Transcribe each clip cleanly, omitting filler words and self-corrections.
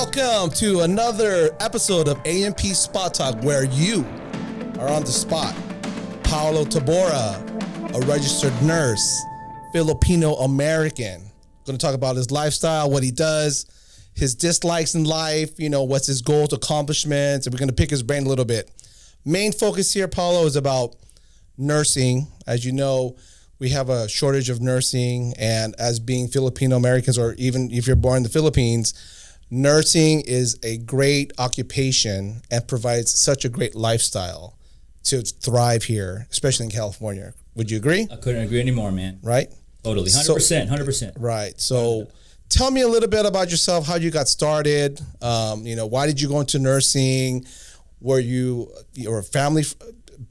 Welcome to another episode of AMP Spot Talk, where you are on the spot. Paulo Tabora, a registered nurse, Filipino American. Going to talk about his lifestyle, what he does, his dislikes in life, what's his goals, accomplishments, and we're going to pick his brain a little bit. Main focus here, Paulo, is about nursing. As you know, we have a shortage of nursing, and as being Filipino Americans, or even if you're born in the Philippines, nursing is a great occupation and provides such a great lifestyle to thrive here, especially in California. Would you agree? I couldn't agree anymore, man. Right? Totally. 100%. 100%. Right. So tell me a little bit about yourself, how you got started. Why did you go into nursing? Were you a family,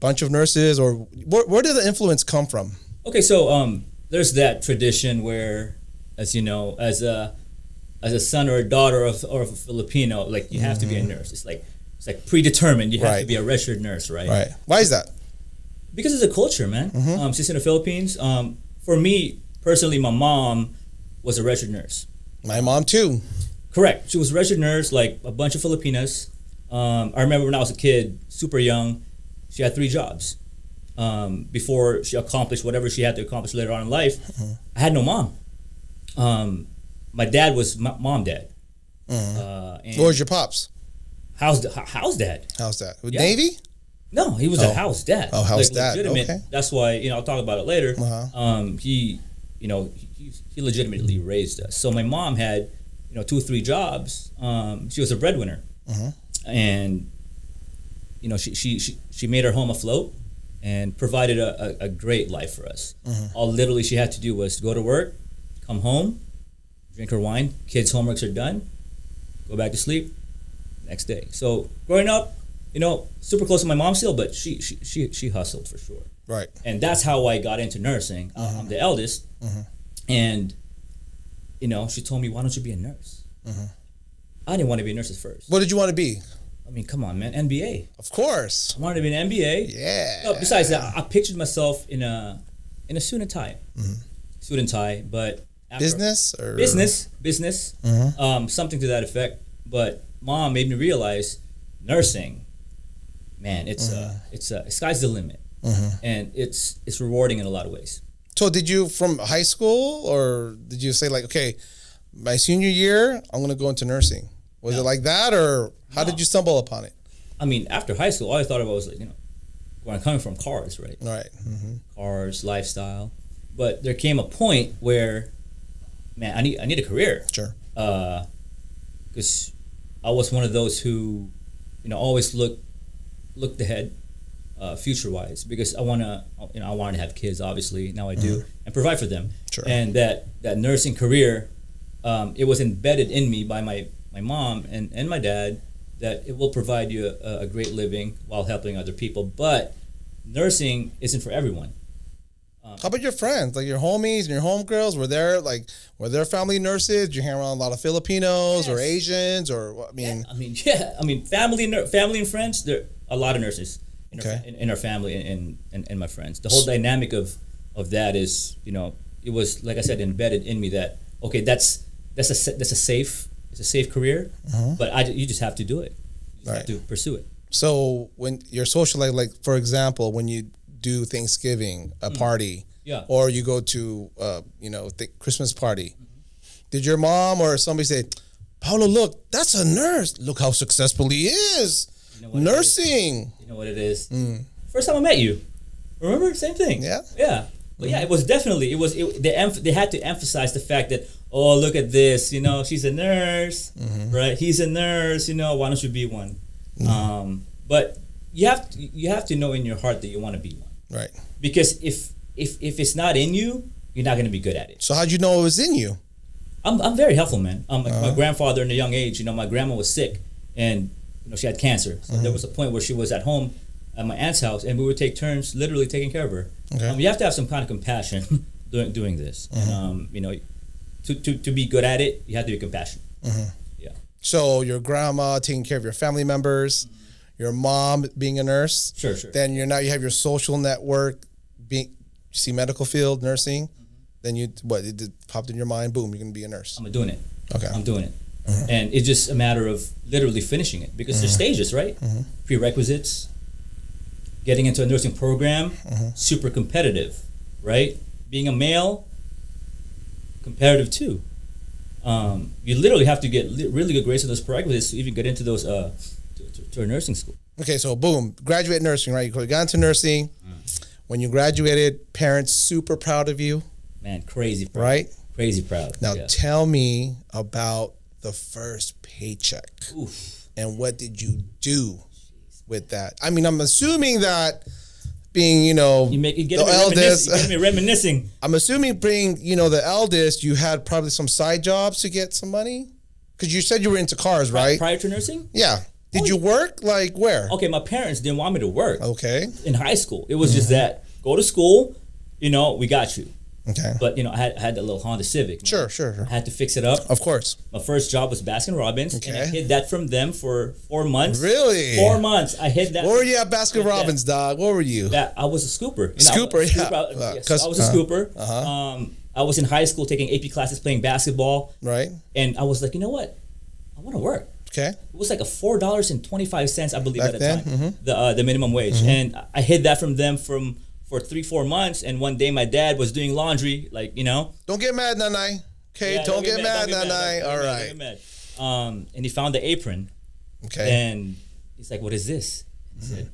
bunch of nurses, or where did the influence come from? Okay, so there's that tradition where, as you know, as a son or a daughter of a Filipino, like you have to be a nurse. It's like predetermined. You have to be a registered nurse, right? Right. Why is that? Because it's a culture, man. Since in the Philippines, for me personally, my mom was a registered nurse. My mom too. Correct. She was a registered nurse, like a bunch of Filipinas. I remember when I was a kid, super young, she had 3 jobs. Before she accomplished whatever she had to accomplish later on in life. I had no mom. My dad was mom dad. What was your pops? House dad. How's that? With Navy? No, he was a house dad. Oh, house dad. Legitimate. Okay. That's why I'll talk about it later. He legitimately raised us. So my mom had 2 or 3 jobs. She was a breadwinner, and she made her home afloat and provided a great life for us. All literally she had to do was go to work, come home, drink her wine, kids' homeworks are done, go back to sleep, next day. So growing up, super close to my mom still, but she hustled for sure. Right. And that's how I got into nursing. I'm the eldest, and she told me, why don't you be a nurse? I didn't want to be a nurse at first. What did you want to be? I mean, come on, man, NBA. Of course. I wanted to be an NBA. Yeah. No, besides that, I pictured myself in a suit and tie. Suit and tie, but business. Something to that effect. But mom made me realize nursing, man, it's sky's the limit, and it's rewarding in a lot of ways. So did you from high school, or did you say like, okay, my senior year I'm gonna go into nursing? Was it like that, or how did you stumble upon it? I mean, after high school, all I thought about was where I'm coming from, cars, right? Right. Cars, lifestyle. But there came a point where, man, I need a career. Sure. Because I was one of those who, always looked ahead, future wise, because I wanted to have kids. Obviously, now I do, and provide for them. Sure. And that nursing career, it was embedded in me by my mom and my dad, that it will provide you a great living while helping other people. But nursing isn't for everyone. How about your friends, like your homies and your homegirls? Were there family nurses? Did you hang around a lot of Filipinos or Asians, or family and friends. There are a lot of nurses in our family and my friends. The whole dynamic of that is, it was, like I said, embedded in me that that's a safe career, but you just have to do it. You just have to pursue it. So when you're social, like for example, when you do Thanksgiving, a party, or you go to the Christmas party, did your mom or somebody say, Paulo, look, that's a nurse. Look how successful he is. Nursing. You know what it is? First time I met you, remember? Same thing. Yeah. But it was definitely, they had to emphasize the fact that, oh, look at this, she's a nurse, right? He's a nurse, why don't you be one? But you have to know in your heart that you want to be one. Right. Because if it's not in you, you're not going to be good at it. So how'd you know it was in you? I'm very helpful, man. My grandfather in a young age, my grandma was sick, and she had cancer. So there was a point where she was at home at my aunt's house, and we would take turns literally taking care of her. Okay. You have to have some kind of compassion doing this. And, to be good at it, you have to be compassionate. Yeah. So your grandma taking care of your family members, your mom being a nurse. Sure. Then you have your social network, medical field, nursing. Then it popped in your mind, boom, you're going to be a nurse. I'm doing it. Okay. I'm doing it. And it's just a matter of literally finishing it because there's stages, right? Prerequisites, getting into a nursing program, super competitive, right? Being a male, competitive too. You literally have to get really good grades in those prerequisites to even get into those to a nursing school. Okay, so boom, graduate nursing, right? You got into nursing. When you graduated, parents super proud of you. Man, crazy proud. Right? Crazy proud. Now tell me about the first paycheck. Oof. And what did you do with that? I mean, I'm assuming that being, you get the eldest. You're getting me reminiscing. I'm assuming being, the eldest, you had probably some side jobs to get some money? Because you said you were into cars, right? Prior to nursing? Yeah. Did you work? Like where? Okay, my parents didn't want me to work. Okay. In high school. It was just that. Go to school, we got you. Okay. But, I had that little Honda Civic. Sure. I had to fix it up. Of course. My first job was Baskin Robbins. Okay. And I hid that from them for 4 months. Really? 4 months. I hid that. What were you at Baskin Robbins, dog? What were you? I was a scooper. Scooper, I was a scooper. I was in high school taking AP classes playing basketball. Right. And I was like, you know what? I want to work. Okay. It was like a $4.25, I believe, back at the then? time, the minimum wage. And I hid that from them for 3-4 months. And one day my dad was doing laundry, Don't get mad, Nanai. Okay, yeah, don't get mad, Nanai. All right. And he found the apron. Okay. And he's like, what is this? And he said,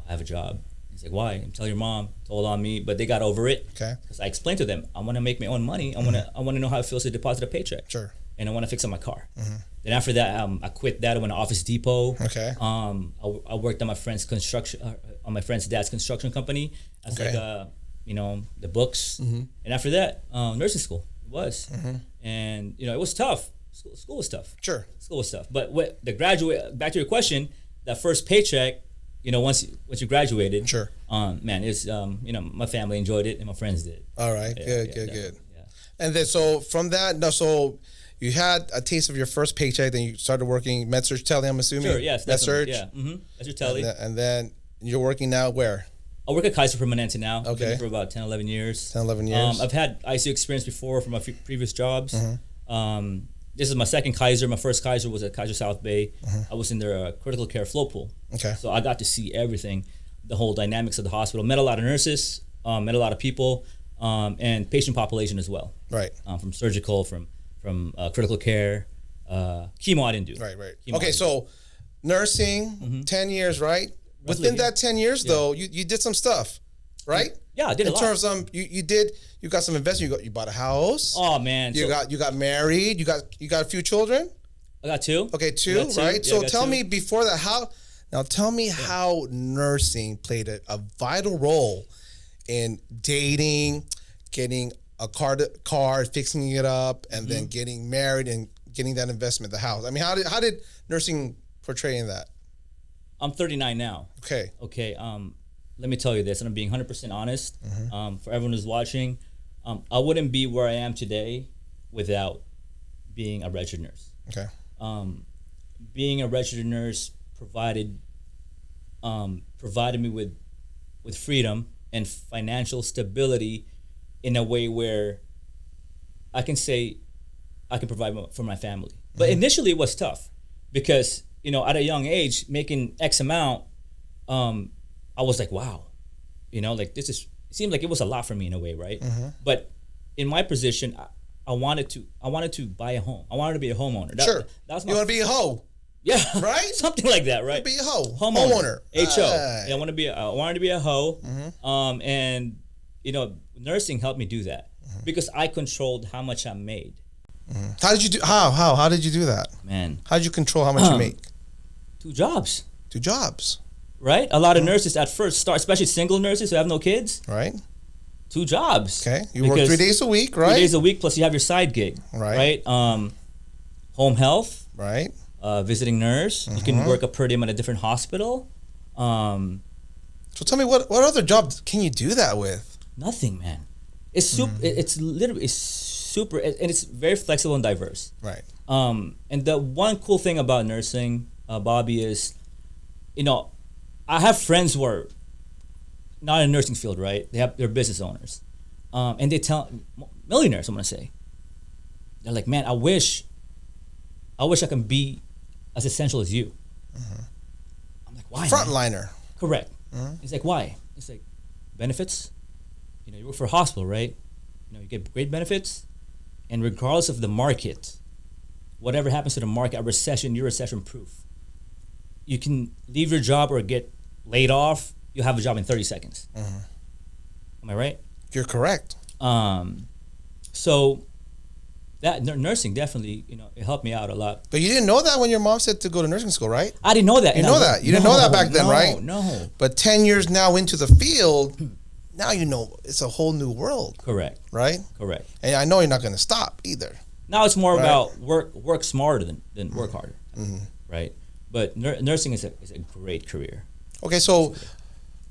I have a job. He's like, why? Tell your mom. Told on me, but they got over it. Okay. Because I explained to them, I want to make my own money. I want to know how it feels to deposit a paycheck. Sure. And I want to fix up my car. Then after that, I quit that. I went to Office Depot. Okay. I worked on my friend's dad's construction company as the books. And after that, nursing school and it was tough. School was tough. Sure. School was tough. But back to your question, that first paycheck, once you graduated, sure. Man, it's my family enjoyed it and my friends did. All right. Good. Yeah. And then so from that, you had a taste of your first paycheck, then you started working med-surg tele, I'm assuming? Sure, yes. Med-surg? Yeah. Med-surg tele. And then you're working now where? I work at Kaiser Permanente now. Okay. I've been there for about 10, 11 years. 10, 11 years. I've had ICU experience before from my previous jobs. This is my second Kaiser. My first Kaiser was at Kaiser South Bay. I was in their critical care float pool. Okay. So I got to see everything, the whole dynamics of the hospital. Met a lot of nurses, met a lot of people, and patient population as well. Right. From surgical, from critical care, chemo I didn't do. Right. Chemo Okay, so nursing, 10 years, right? Within that 10 years, though, you did some stuff, right? Yeah, I did a lot. In terms of you got some investment. You bought a house. Oh man, you got married. You got a few children. I got two. Okay, two, right? Yeah, so tell me before that how nursing played a vital role in dating, getting a car, fixing it up, and then getting married and getting that investment, the house. I mean, how did nursing portray in that? I'm 39 now. Okay. Let me tell you this, and I'm being 100% honest. For everyone who's watching, I wouldn't be where I am today without being a registered nurse. Okay. Being a registered nurse provided me with freedom and financial stability in a way where I can say I can provide for my family. But initially it was tough because, at a young age, making X amount, I was like, wow, it seemed like it was a lot for me in a way, right? But in my position, I wanted to buy a home. I wanted to be a homeowner. Sure. That was you want to be a hoe. Yeah. Right? Something like that, right? Be a hoe. Homeowner. HO. Right. Yeah, I wanted to be a hoe. And nursing helped me do that because I controlled how much I made. How did you do how did you do that? Man. How did you control how much you make? 2 jobs. 2 jobs. Right? A lot of nurses at first start, especially single nurses who have no kids. Right. 2 jobs. Okay. You work 3 days a week, right? 3 days a week plus you have your side gig. Right. Home health. Right. Visiting nurse. You can work a per diem at a different hospital. So tell me what other jobs can you do that with? Nothing, man. It's super. It's literally super, and it's very flexible and diverse. Right. And the one cool thing about nursing, Bobby, is, I have friends who are not in the nursing field, right? They're business owners, and they tell millionaires. I'm gonna say, they're like, man, I wish I wish I can be as essential as you. I'm like, why? Frontliner. Correct. It's like, why? It's like, benefits. You know, you work for a hospital, right? You know, you get great benefits, and regardless of the market, whatever happens to the market, a recession, you're recession proof. You can leave your job or get laid off. You'll have a job in 30 seconds. Am I right? You're correct. So that nursing definitely, you know, it helped me out a lot. But you didn't know that when your mom said to go to nursing school, right? I didn't know that. You know that. You didn't know that back then, right? No. But 10 years now into the field, now you know it's a whole new world. Correct. Right? Correct. And I know you're not going to stop either. Now it's more about work smarter than work harder, right? But nursing is a great career. Okay, so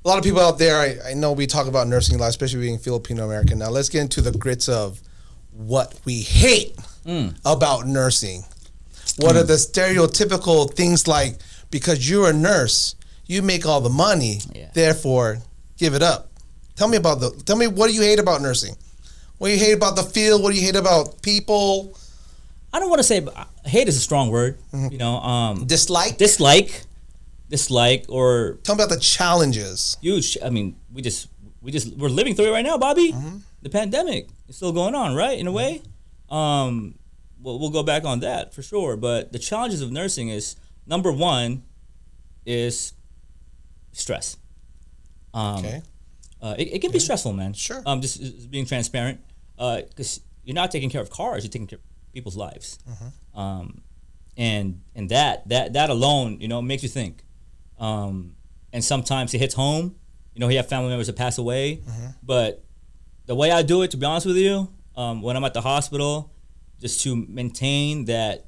a lot of people out there, I know we talk about nursing a lot, especially being Filipino American. Now let's get into the grits of what we hate about nursing. What are the stereotypical things like, because you're a nurse, you make all the money, therefore give it up. Tell me what do you hate about nursing? What do you hate about the field? What do you hate about people? I don't want to say hate is a strong word. You know, dislike, or tell me about the challenges. Huge. I mean, we're living through it right now, Bobby. The pandemic is still going on, right? In a way, we'll go back on that for sure. But the challenges of nursing is, number one is stress. It can be stressful, man. Sure. Just being transparent, because you're not taking care of cars, you're taking care of people's lives. And that alone, you know, makes you think. And sometimes it hits home. You know, you have family members that pass away. But the way I do it, to be honest with you, when I'm at the hospital, just to maintain that,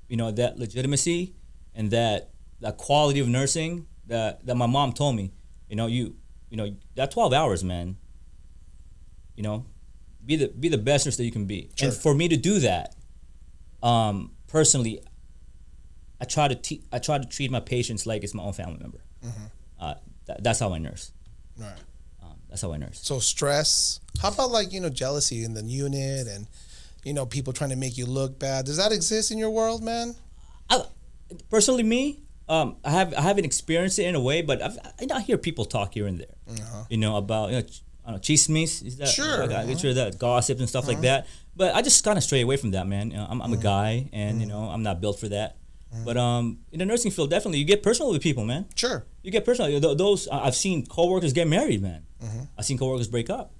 you know, that legitimacy and that quality of nursing that my mom told me. You know, that 12 hours, man, you know, be the best nurse that you can be. Sure. And for me to do that, personally, I try to treat my patients like it's my own family member. That's how I nurse. Right. That's how I nurse. So stress. How about, like, you know, jealousy in the unit and, you know, people trying to make you look bad? Does that exist in your world, man? Personally, me, I haven't experienced it in a way, but I hear people talk here and there. You know, about, you know, I don't know, chismes. Is that sure? Like, sure, that gossip and stuff like that. But I just kind of stray away from that, man. You know, I'm a guy, and you know, I'm not built for that. But in the nursing field, definitely you get personal with people, man. Sure. You get personal. Those I've seen coworkers get married, man. I've seen coworkers break up.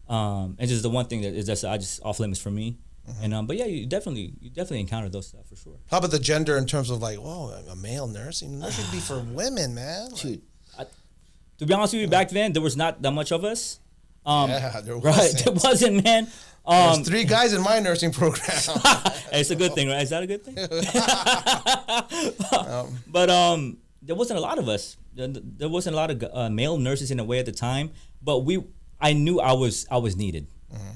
And just the one thing that is just off limits for me. And but yeah, you definitely encounter those stuff for sure. How about the gender in terms of, like, whoa, a male nurse? Nursing should be for women, man. Dude, to be honest with you, back then there was not that much of us. Yeah, there wasn't. Right, there wasn't, man. There's 3 guys in my nursing program. Hey, it's a good thing, right? Is that a good thing? But there wasn't a lot of us. There wasn't a lot of male nurses in a way at the time. But I knew I was needed.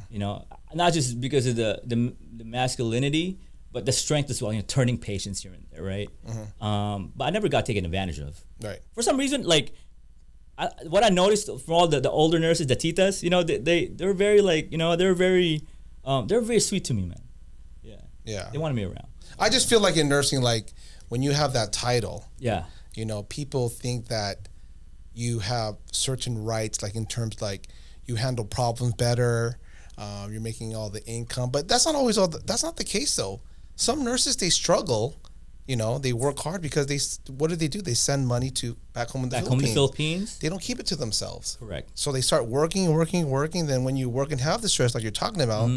You know, not just because of the masculinity, but the strength as well. You know, turning patients here and there, right? But I never got taken advantage of. Right. For some reason, like, what I noticed from all the older nurses, the titas, you know, they're very, like, you know, they're very sweet to me, man. Yeah. They wanted me around. I just feel like in nursing, like, when you have that title, you know, people think that you have certain rights, like in terms like you handle problems better, you're making all the income, but that's not always that's not the case though. Some nurses, they struggle. You know, they work hard because what do? They send money back home in the Philippines. They don't keep it to themselves. Correct. So they start working. Then when you work and have the stress like you're talking about,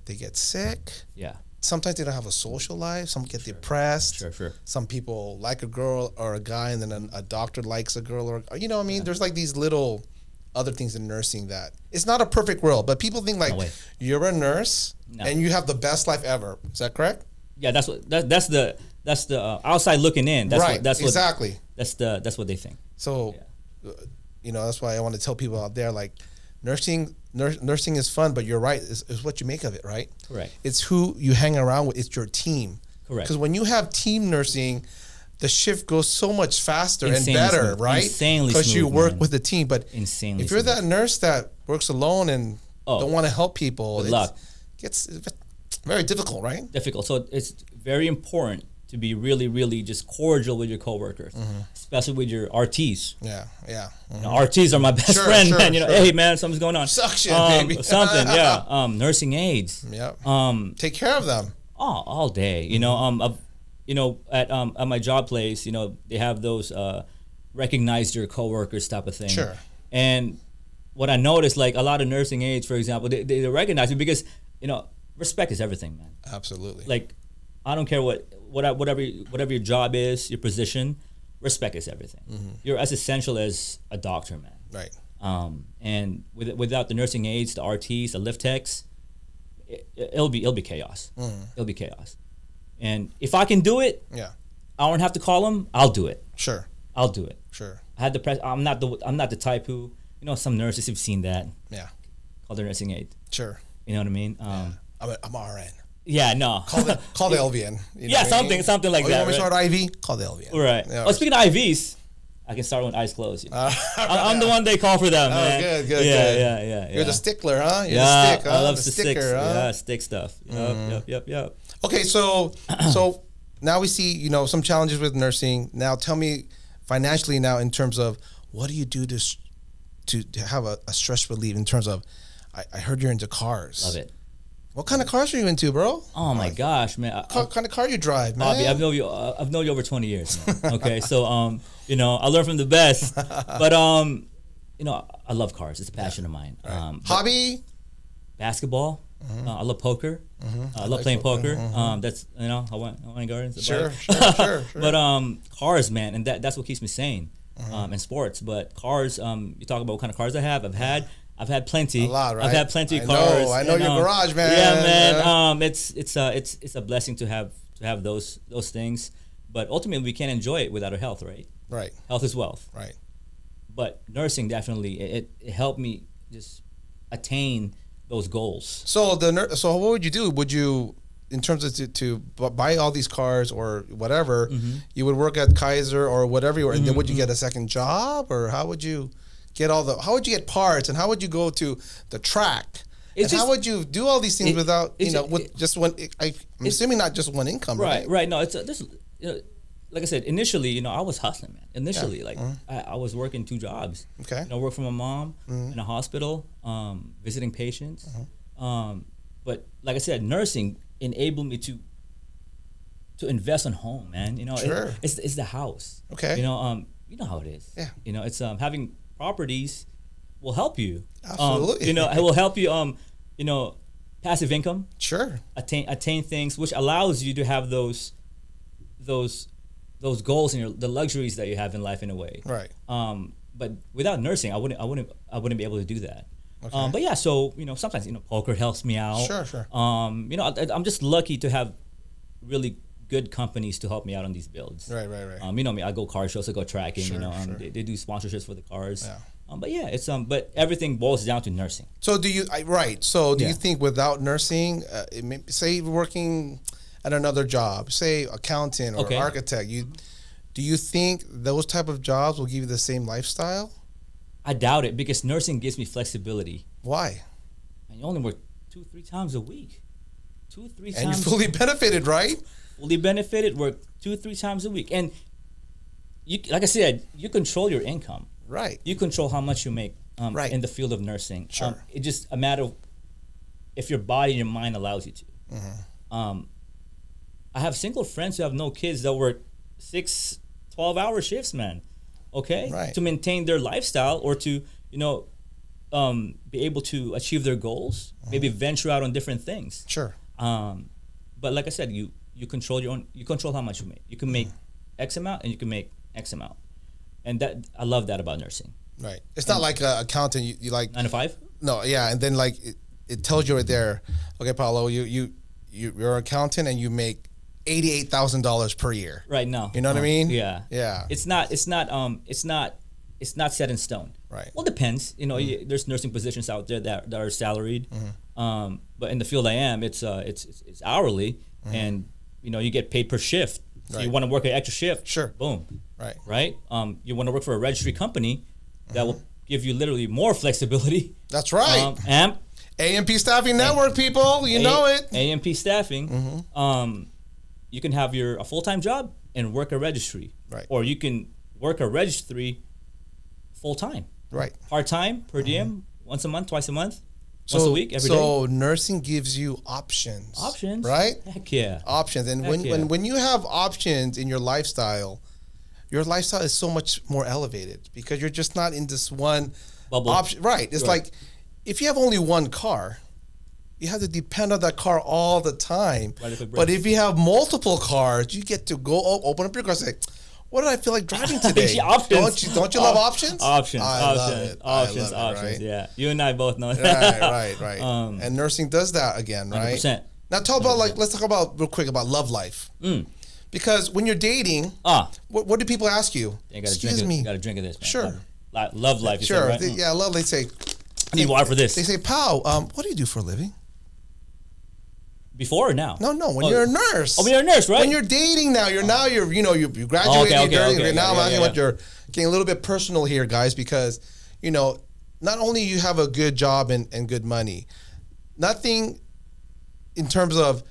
they get sick. Yeah. Sometimes they don't have a social life. Some get depressed. Sure. Some people like a girl or a guy, and then a doctor likes a girl, or, you know what I mean? There's like these little other things in nursing that it's not a perfect world, but people think like you're a nurse and you have the best life ever. Is that correct? Yeah, that's the outside looking in. That's exactly what they think. So, you know, that's why I want to tell people out there, like, nursing is fun, but you're right, is what you make of it, right? Correct. It's who you hang around with. It's your team. Correct. Because when you have team nursing, the shift goes so much faster and better, smooth. Right? Insanely smooth, because you work with the team. But if you're that nurse that works alone and don't want to help people, it gets very difficult, right? Difficult. So it's very important to be really, really just cordial with your coworkers, especially with your RTs. Yeah. You know, RTs are my best friend, man. You know, hey, man, something's going on. Suction, baby. Something, yeah. Nursing aides. Yep. Take care of them. Oh, all day. You know, at my job place, you know, they have those recognize your coworkers type of thing. Sure. And what I noticed, like a lot of nursing aides, for example, they recognize me because, you know, respect is everything, man. Absolutely. Like, I don't care whatever your job is, your position, respect is everything. You're as essential as a doctor, man. Right. And without the nursing aides, the RTs, the lift techs, it'll be chaos. It'll be chaos. And if I can do it, I don't have to call them. I'll do it. Sure. I'll do it. Sure. I had the press. I'm not the type who, you know, some nurses have seen that. Yeah. Call their nursing aide. Sure. You know what I mean? I'm RN. Yeah, no. Call the LVN. You know something like that. You want me to start IV? Call the LVN. Right. You know, Speaking of IVs, I can start with eyes closed. You know? I'm the one they call for them, man. Good. Yeah. You're the stickler, huh? You're the stick, huh? I love the sticker, huh? Yeah, stick stuff. Yep. Okay, so now we see, you know, some challenges with nursing. Now tell me financially now in terms of what do you do to have a stress relief in terms of, I heard you're into cars. Love it. What kind of cars are you into, bro? Oh my gosh, man! What kind of car you drive, man? Bobby, I've known you over 20 years, man. Okay, so you know, I learned from the best, but you know, I love cars. It's a passion of mine. Right. Hobby? Basketball. I love poker. I love playing poker. That's, you know, I went gardens. Sure. But cars, man, and that's what keeps me sane. And sports, but cars. You talk about what kind of cars I have. I've had plenty. A lot, right? I've had plenty of cars. I know your garage, man. Yeah, man. It's a blessing to have those things, but ultimately we can't enjoy it without our health, right? Right. Health is wealth. Right. But nursing definitely it helped me just attain those goals. So what would you do? Would you, in terms of to buy all these cars or whatever, you would work at Kaiser or whatever, and then would you get a second job, or how would you get how would you get parts, and how would you go to the track, how would you do all these things without, you know, with just one? I'm assuming not just one income, right? Right. No, this. You know, like I said, initially, you know, I was hustling, man. Initially, I was working 2 jobs. Okay. You know, I worked for my mom in a hospital, visiting patients. But like I said, nursing enabled me to invest on home, man. You know, sure. It's the house. Okay. You know how it is. Yeah. You know, it's having properties will help you. Absolutely. You know, it will help you. You know, passive income. Sure. Attain things, which allows you to have those goals and the luxuries that you have in life in a way. Right. But without nursing, I wouldn't be able to do that. Okay. But yeah, so, you know, sometimes, you know, poker helps me out. Sure. You know, I'm just lucky to have really good companies to help me out on these builds. Right. You know me, I go car shows, I go tracking. Sure, you know, sure. they do sponsorships for the cars. Yeah. But yeah, it's but everything boils down to nursing. So do you you think without nursing, say working at another job, say accountant or architect, do you think those type of jobs will give you the same lifestyle? I doubt it, because nursing gives me flexibility. Why? And you only work 2-3 times a week. 2-3 times. And you're fully benefited, right? Fully benefited, work 2-3 times a week. And you, like I said, you control your income. Right. You control how much you make right. in the field of nursing. Sure. It's just a matter of if your body and your mind allows you to. I have single friends who have no kids that work 6 12-hour shifts, man. Okay? Right. To maintain their lifestyle, or to, you know, be able to achieve their goals, maybe venture out on different things. Sure. But like I said, you control you control how much you make. You can make X amount, and you can make X amount. And that, I love that about nursing. Right. It's not like an accountant, you like 9 to 5? No, yeah, and then like it tells you right there, okay, Paulo, you're an accountant and you make $88,000 per year. Right. No. You know what I mean? Yeah. Yeah. It's not set in stone. Right. Well, it depends. You know, there's nursing positions out there that are salaried. But in the field I am, it's hourly, and you know, you get paid per shift. So you want to work an extra shift? Sure. Boom. Right. Right. You want to work for a registry company that will give you literally more flexibility. That's right. AMP Staffing Network, people, you know it. AMP Staffing. you can have a full-time job and work a registry, Right. or you can work a registry full-time, Right. part-time, per diem, once a month, twice a month, once a week, every day. So nursing gives you options. Options, right? Heck yeah. Options, and when you have options in your lifestyle is so much more elevated because you're just not in this one Bubble. option. Right. It's like if you have only one car, you have to depend on that car all the time. But if you have multiple cars, you get to go open up your car and say, "What did I feel like driving today?" Options. Don't you love options? Options. I love it. Options. Right? Yeah, you and I both know that. Right. And nursing does that again, right? 100%. Now let's talk about real quick about love life. Because when you're dating, what do people ask you? Excuse me. You got to drink of this, man. Sure. Love life. You Sure. said, right? Love. They say, I need water for this. They say, "Pal, what do you do for a living?" Before or now? No. When you're a nurse. Oh, when you're a nurse, right? When you're dating now, you graduated. Okay. Now I'm asking what you're getting a little bit personal here, guys, because not only you have a good job and good money, nothing in terms of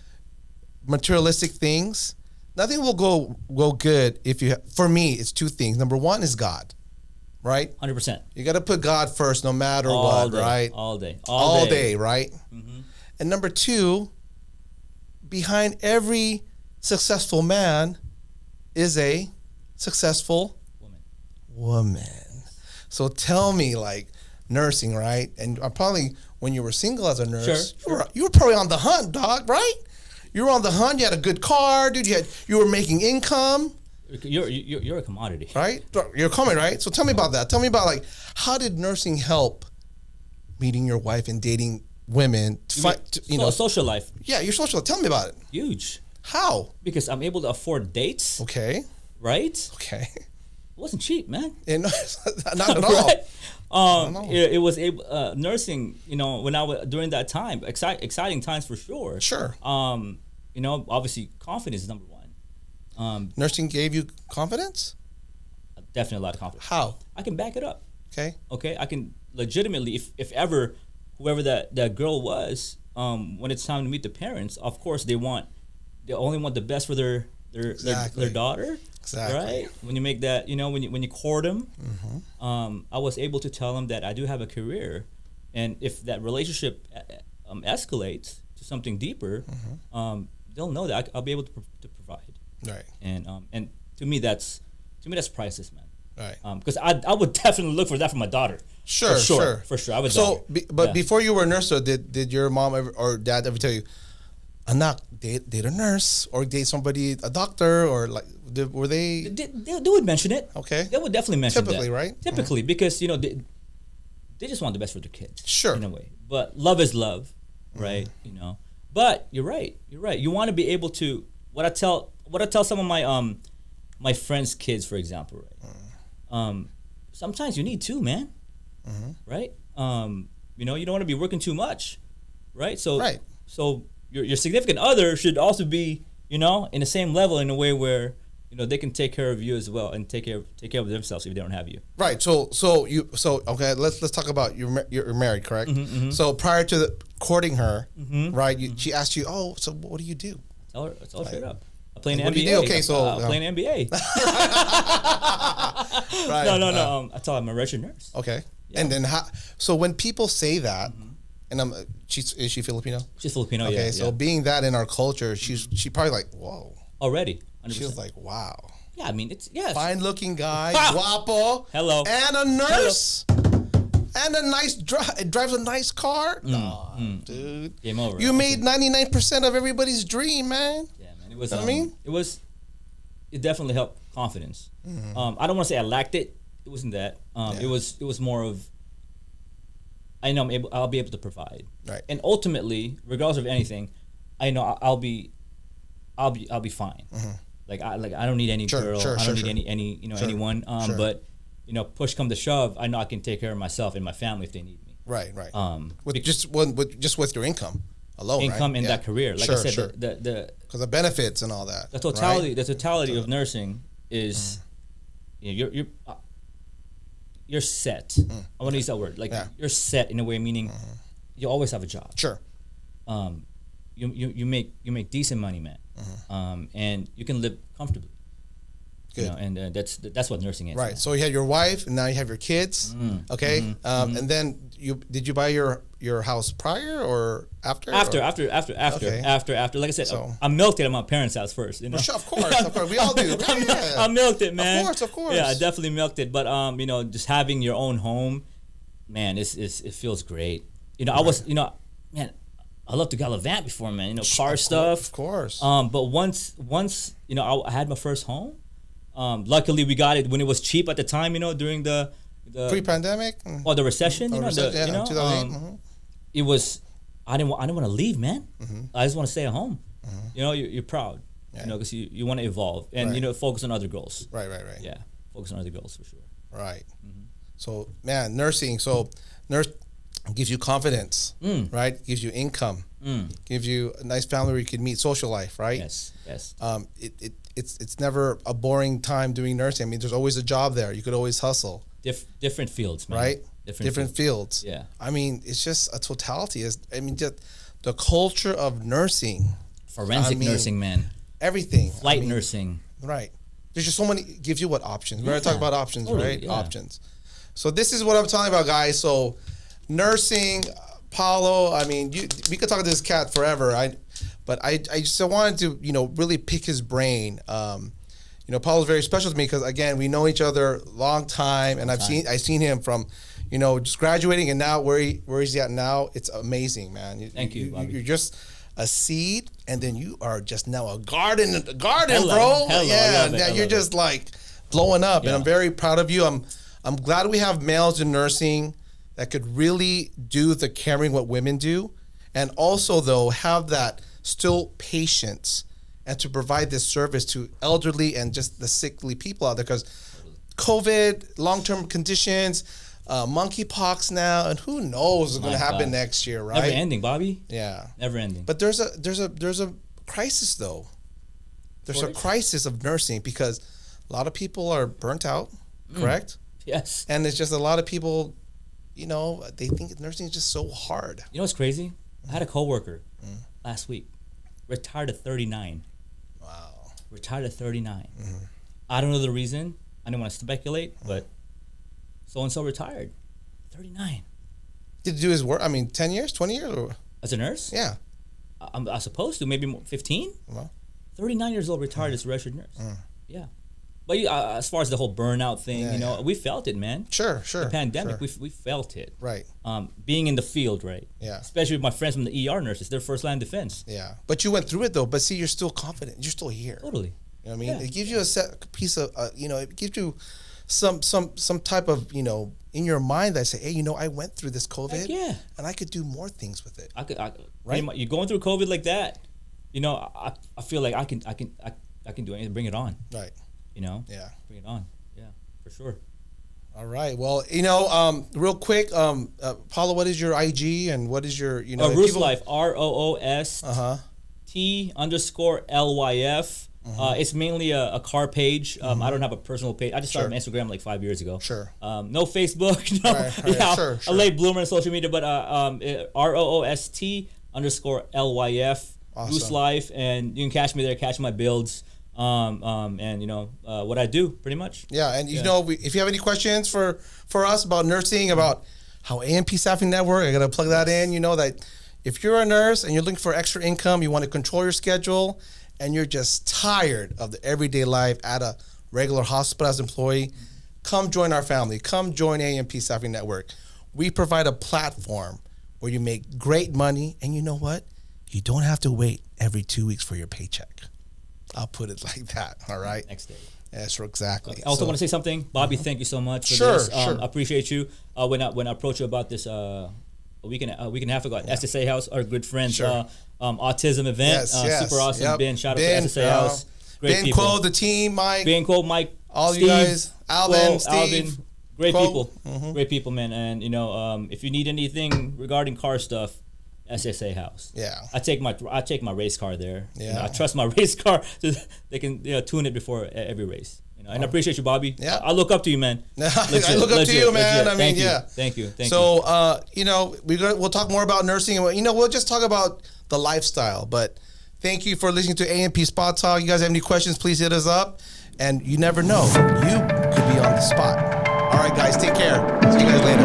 materialistic things, nothing will go good if you. For me, it's two things. Number one is God, right? 100%. You got to put God first, no matter what, right? All day, right? Mm-hmm. And number two, behind every successful man is a successful woman. So tell me, like, nursing, right? And probably when you were single as a nurse, you were probably on the hunt, dog, right? You were on the hunt. You had a good car, dude. You were making income. You're a commodity, right? You're coming, right? So tell me about that. Tell me about, like, how did nursing help meeting your wife and dating women to social life. Yeah, your social life. Tell me about it. Huge. How? Because I'm able to afford dates. Okay. Right? Okay. It wasn't cheap, man. Yeah, no, not at all. Right? It was able nursing, when I was during that time, exciting times for sure. Sure. Obviously confidence is number one. Nursing gave you confidence? Definitely a lot of confidence. How? I can back it up. Okay. I can legitimately, if ever whoever that girl was, when it's time to meet the parents, of course they only want the best for their daughter. Exactly. Right? When you make that, when you court them, I was able to tell them that I do have a career, and if that relationship escalates to something deeper, they'll know that I'll be able to provide. Right. And to me that's priceless, man. Right. Because I would definitely look for that for my daughter. Sure. For sure. I would. So, before you were a nurse, so did your mom or dad ever tell you, "Anak, date a nurse or date somebody, a doctor," or like were they? They would mention it. Okay. They would definitely mention Typically, that. right? Typically, because they just want the best for their kids. Sure. In a way, but love is love, right? But you're right. You want to be able to what I tell some of my friends' kids, for example, right? Sometimes you need two, man. Right? You don't want to be working too much, right? So your significant other should also be, in the same level in a way where, they can take care of you as well and take care of themselves if they don't have you. Right. So okay, let's talk about you're married, correct? So prior to courting her, right? She asked you, "Oh, so what do you do?" Tell her straight up. I'm playing NBA. What do you do? Okay, so playing NBA. Right. No. I tell her I'm a registered nurse. Okay. Yeah. And then so when people say that, and is she Filipino? She's Filipino. Okay, yeah. So being that in our culture, she probably like, whoa. Already. 100%. She was like, wow. Yeah, I mean, it's fine looking guy, guapo. Hello. And a nurse. Hello. And a nice drives a nice car. Dude. Game over. You made 99% of everybody's dream, man. Yeah, man. It was. It definitely helped confidence. I don't want to say I lacked it. It wasn't that. It was more of. I know I'll be able to provide. Right. And ultimately, regardless of anything, I know I'll be fine. Like I don't need any girl. I don't need any anyone. But push come to shove, I know I can take care of myself and my family if they need me. Right. With your income alone. And that career. Like I said, the because the benefits and all that. The totality of nursing is you're set. I want to use that word. Like you're set in a way, meaning you always have a job. Sure. You make decent money, man. and you can live comfortably. Good. You know, and that's what nursing is. Right. Man. So you had your wife, and now you have your kids. Okay. And then did you buy your house prior or after? After. Okay. After. Like I said, I milked it at my parents' house first. You know? Well, of course. We all do. I milked it, man. Of course. Yeah, I definitely milked it. But you know, just having your own home, man, it feels great. You know, I was, you know, man, I love to gallivant before, man. You know, car stuff. Of course. But once you know, I had my first home. Luckily, we got it when it was cheap at the time. You know, during the pre-pandemic or the recession. You know, 2008. It was. I didn't want to leave, man. I just want to stay at home. You know, you're proud. Yeah. You know, because you want to evolve and you know, focus on other goals. Right. Yeah, focus on other goals for sure. Right. So, man, nursing. So, nurse gives you confidence, right? Gives you income, gives you a nice family where you can meet, social life, right? Yes. It's never a boring time doing nursing. I mean, there's always a job there. You could always hustle. Different fields, man. Right? Different fields. Yeah. I mean, it's just a totality. Just the culture of nursing. Forensic nursing, man. Everything. Flight nursing. Right. There's just so many, gives you what options. We're going to talk about options, totally, right? Yeah. Options. So this is what I'm talking about, guys. So nursing, Paulo, I mean, we could talk to this cat forever. But I just wanted to, you know, really pick his brain. You know, Paulo's very special to me because, again, we know each other long time, and I've seen him from, you know, just graduating, and now where he's at now. It's amazing, man. Thank you, Bobby. You're just a seed, and then you are just now a garden, bro. Hello, yeah, now you're just like blowing up, and I'm very proud of you. I'm glad we have males in nursing that could really do the caring what women do, and also though have that still patience and to provide this service to elderly and just the sickly people out there, because COVID, long-term conditions, monkeypox now, and who knows what's going to happen next year, right? Never ending, Bobby. Yeah, never ending. But there's a crisis though. There's a crisis of nursing because a lot of people are burnt out, correct? Yes. And it's just a lot of people, you know, they think nursing is just so hard. You know what's crazy? I had a coworker last week, retired at 39. Wow. Retired at 39. I don't know the reason. I don't want to speculate, but so-and-so retired. 39. Did he do his work? I mean, 10 years, 20 years? Or? As a nurse? Yeah. I'm supposed to, maybe 15? Well. 39 years old, retired as a registered nurse. Yeah. But as far as the whole burnout thing, you know, we felt it, man. Sure. The pandemic, we felt it. Right. Being in the field, right? Yeah. Especially with my friends from the ER nurses, their first line of defense. Yeah. But you went through it though. But see, you're still confident. You're still here. Totally. You know what I mean? Yeah. It gives you a set piece of, you know, it gives you some type of, you know, in your mind that say, hey, you know, I went through this COVID, and I could do more things with it. Right? You're going through COVID like that, you know, I feel like I can do anything. Bring it on. Right. You know? Yeah. Bring it on. Yeah, for sure. All right. Well, you know, real quick, Paulo, what is your IG and what is your, you know, Roos Life, ROOST _LYF. It's mainly a car page. I don't have a personal page. I just started on Instagram like 5 years ago. Sure. No Facebook. No. Right. Yeah, Sure. A late bloomer in social media, but ROOST _LYF. Awesome. Roos Life, and you can catch me there, catch my builds. And you know what I do pretty much. Yeah, and you know, if you have any questions for us about nursing, about how AMP Staffing Network, I gotta plug that in. You know that if you're a nurse and you're looking for extra income, you want to control your schedule, and you're just tired of the everyday life at a regular hospital as employee, come join our family. Come join AMP Staffing Network. We provide a platform where you make great money, and you know what? You don't have to wait every 2 weeks for your paycheck. I'll put it like that. All right. Next day. Yes, exactly. I also want to say something, Bobby. Thank you so much for this. I appreciate you. When I approached you about this a week and a half ago at SSA House, our good friends, autism event, super awesome. Ben, shout out to SSA House. Great Ben, people. Quo, the team, Mike. Ben, Quo, Mike, all Steve, you guys, Alvin, Steve. Great Quo. people. Great people, man. And you know, if you need anything regarding car stuff, SSA House. Yeah. I take my race car there. Yeah. You know, I trust my race car. They can tune it before every race. You know, and I appreciate you, Bobby. Yeah. I look up to you, man. I look up to you, man. I mean, Thank you. So, you know, we'll talk more about nursing, and you know, we'll just talk about the lifestyle. But Thank you for listening to AMP Spot Talk. You guys have any questions, please hit us up. And you never know, you could be on the spot. All right, guys, take care. See you guys later.